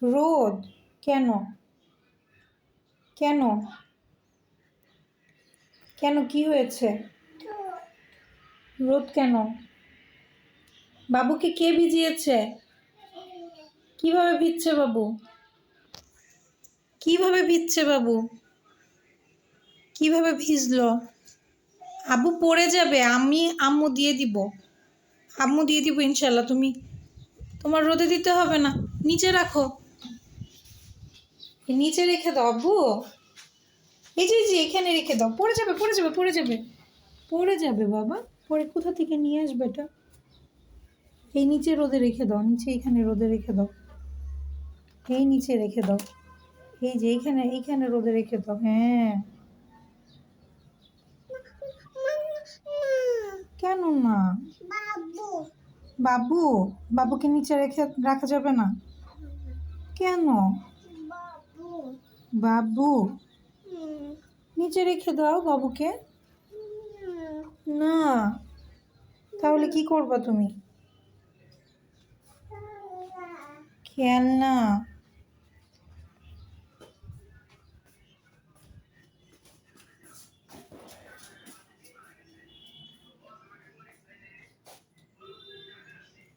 রোদ? কেন? কেন? কেন, কি হয়েছে? রোদ কেন? বাবুকে কে ভিজিয়েছে? কিভাবে ভিজছে বাবু? কিভাবে ভিজছে বাবু? কিভাবে ভিজলো? আব্বু পড়ে যাবে, আম্মু দিয়ে দিব। আম্মু দিয়ে দিব ইনশাল্লাহ। তোমার রোদে দিতে হবে না, নিচে রাখো। নিচে রেখে দাও আব্বু। এই যে এখানে রেখে দাও। পড়ে যাবে, পড়ে যাবে, পড়ে যাবে, পড়ে যাবে বাবা। পরে কোথা থেকে নিয়ে আসবে এটা? এই নিচে রোদে রেখে দাও, নিচে এখানে রোদে রেখে দাও। এই নিচে রেখে দাও। এই যে এইখানে রোদে রেখে দাও। হ্যাঁ। কেন না? বাবু? বাবুকে নিচে রাখা যাবে না কেন? বাবু নিচে রেখে দাও বাবুকে। না, তাহলে কি করবা তুমি? খেলনা?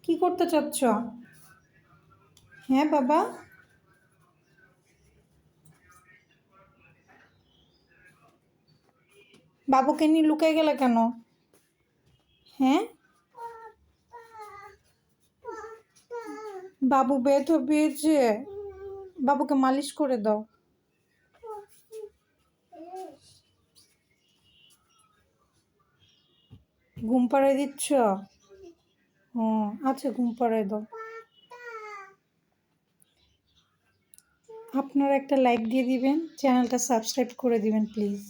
কি করতে চাচ্ছ? হ্যাঁ বাবা? বাবুকে নিয়ে লুকাই গেলে কেন? হ্যাঁ, বাবু বের হয়েছে। বাবুকে মালিশ করে দাও। ঘুম পাড়ায় দিচ্ছ? ও আচ্ছা, ঘুম পাড়ায় দাও। আপনারা একটা লাইক দিয়ে দিবেন, চ্যানেলটা সাবস্ক্রাইব করে দিবেন প্লিজ।